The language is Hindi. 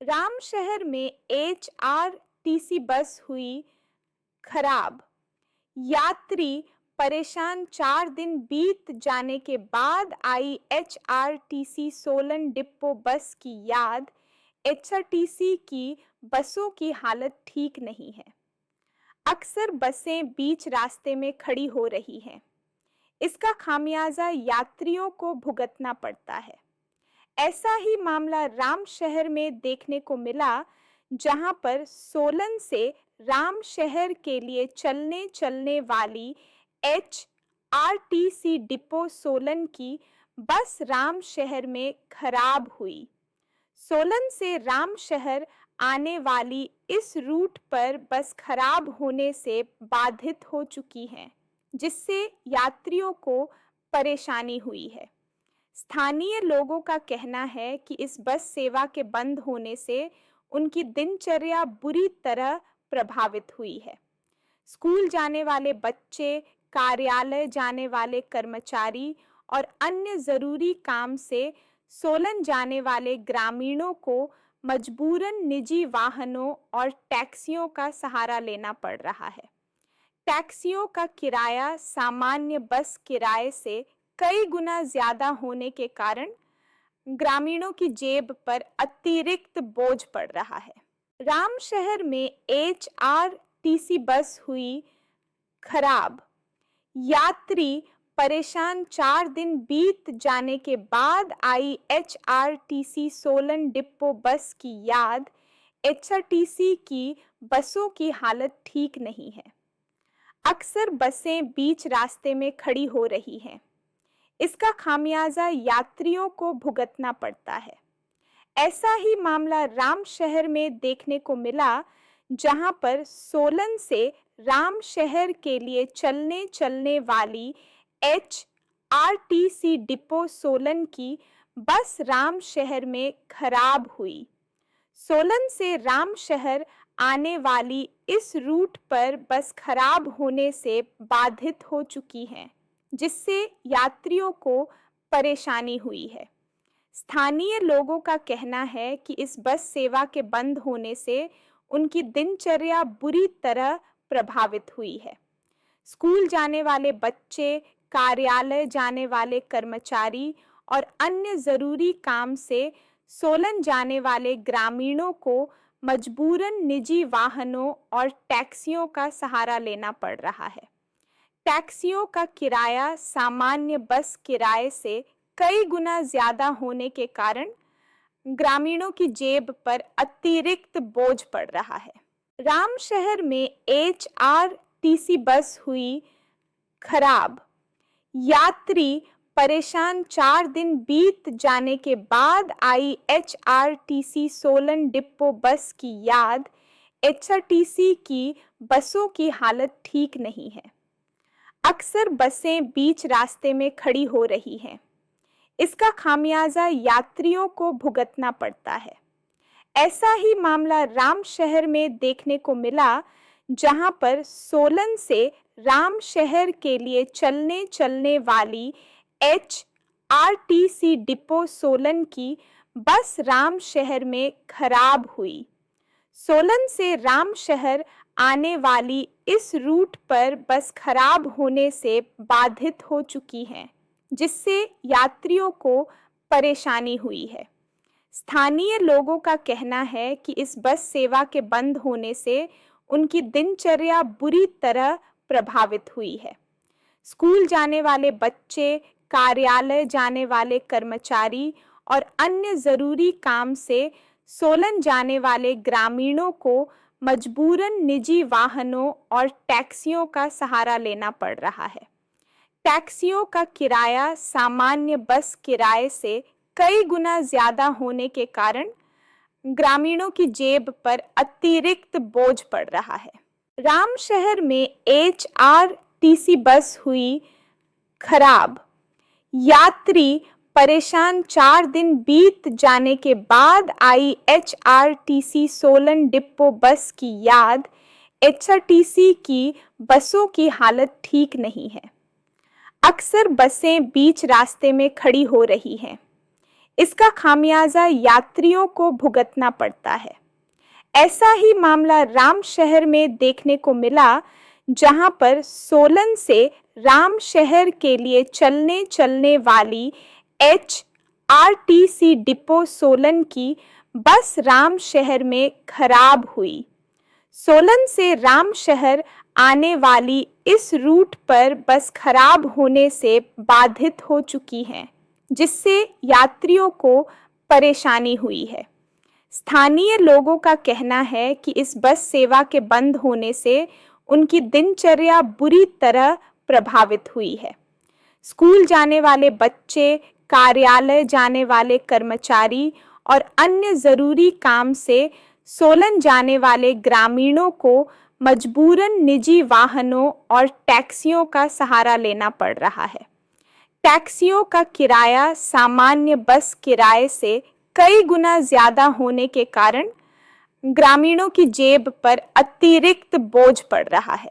रामशहर में HRTC बस हुई खराब। यात्री परेशान। 4 दिन बीत जाने के बाद आई HRTC सोलन डिपो बस की याद। HRTC की बसों की हालत ठीक नहीं है। अक्सर बसें बीच रास्ते में खड़ी हो रही हैं। इसका खामियाजा यात्रियों को भुगतना पड़ता है। ऐसा ही मामला रामशहर में देखने को मिला, जहां पर सोलन से रामशहर के लिए चलने वाली HRTC डिपो सोलन की बस रामशहर में खराब हुई। सोलन से रामशहर आने वाली इस रूट पर बस खराब होने से बाधित हो चुकी है, जिससे यात्रियों को परेशानी हुई है। स्थानीय लोगों का कहना है कि इस बस सेवा के बंद होने से उनकी दिनचर्या बुरी तरह प्रभावित हुई है। स्कूल जाने वाले बच्चे, कार्यालय जाने वाले कर्मचारी और अन्य जरूरी काम से सोलन जाने वाले ग्रामीणों को मजबूरन निजी वाहनों और टैक्सियों का सहारा लेना पड़ रहा है। टैक्सियों का किराया सामान्य बस किराए से कई गुना ज्यादा होने के कारण ग्रामीणों की जेब पर अतिरिक्त बोझ पड़ रहा है। रामशहर में HRTC बस हुई खराब। यात्री परेशान। 4 दिन बीत जाने के बाद आई HRTC सोलन डिपो बस की याद। HRTC की बसों की हालत ठीक नहीं है। अक्सर बसें बीच रास्ते में खड़ी हो रही हैं। इसका खामियाजा यात्रियों को भुगतना पड़ता है। ऐसा ही मामला रामशहर में देखने को मिला, जहां पर सोलन से रामशहर के लिए चलने वाली HRTC डिपो सोलन की बस रामशहर में खराब हुई। सोलन से रामशहर आने वाली इस रूट पर बस खराब होने से बाधित हो चुकी है, जिससे यात्रियों को परेशानी हुई है। स्थानीय लोगों का कहना है कि इस बस सेवा के बंद होने से उनकी दिनचर्या बुरी तरह प्रभावित हुई है। स्कूल जाने वाले बच्चे, कार्यालय जाने वाले कर्मचारी और अन्य जरूरी काम से सोलन जाने वाले ग्रामीणों को मजबूरन निजी वाहनों और टैक्सियों का सहारा लेना पड़ रहा है। टैक्सियों का किराया सामान्य बस किराए से कई गुना ज्यादा होने के कारण ग्रामीणों की जेब पर अतिरिक्त बोझ पड़ रहा है। रामशहर में HRTC बस हुई खराब। यात्री परेशान। 4 दिन बीत जाने के बाद आई HRTC सोलन डिपो बस की याद। HRTC की बसों की हालत ठीक नहीं है। अक्सर बसें बीच रास्ते में खड़ी हो रही हैं। इसका खामियाजा यात्रियों को भुगतना पड़ता है। ऐसा ही मामला रामशहर में देखने को मिला, जहां पर सोलन से रामशहर के लिए चलने वाली HRTC डिपो सोलन की बस रामशहर में खराब हुई। सोलन से रामशहर आने वाली इस रूट पर बस खराब होने से बाधित हो चुकी है, जिससे यात्रियों को परेशानी हुई है। स्थानीय लोगों का कहना है कि इस बस सेवा के बंद होने से उनकी दिनचर्या बुरी तरह प्रभावित हुई है। स्कूल जाने वाले बच्चे, कार्यालय जाने वाले कर्मचारी और अन्य जरूरी काम से सोलन जाने वाले ग्रामीणों को मजबूरन निजी वाहनों और टैक्सियों का सहारा लेना पड़ रहा है। टैक्सियों का किराया सामान्य बस किराए से कई गुना ज्यादा होने के कारण ग्रामीणों की जेब पर अतिरिक्त बोझ पड़ रहा है। रामशहर में HRTC बस हुई खराब। यात्री परेशान। 4 दिन बीत जाने के बाद आई HRTC सोलन डिपो बस की याद। HRTC की बसों की हालत ठीक नहीं है। अक्सर बसें बीच रास्ते में खड़ी हो रही हैं। इसका खामियाजा यात्रियों को भुगतना पड़ता है। ऐसा ही मामला राम शहर में देखने को मिला, जहां पर सोलन से राम शहर के लिए चलने वाली HRTC डिपो सोलन की बस राम शहर में खराब हुई। सोलन से राम शहर आने वाली इस रूट पर बस खराब होने से बाधित हो चुकी है, जिससे यात्रियों को परेशानी हुई है। स्थानीय लोगों का कहना है कि इस बस सेवा के बंद होने से उनकी दिनचर्या बुरी तरह प्रभावित हुई है। स्कूल जाने वाले बच्चे, कार्यालय जाने वाले कर्मचारी और अन्य जरूरी काम से सोलन जाने वाले ग्रामीणों को मजबूरन निजी वाहनों और टैक्सियों का सहारा लेना पड़ रहा है। टैक्सियों का किराया सामान्य बस किराए से कई गुना ज्यादा होने के कारण ग्रामीणों की जेब पर अतिरिक्त बोझ पड़ रहा है।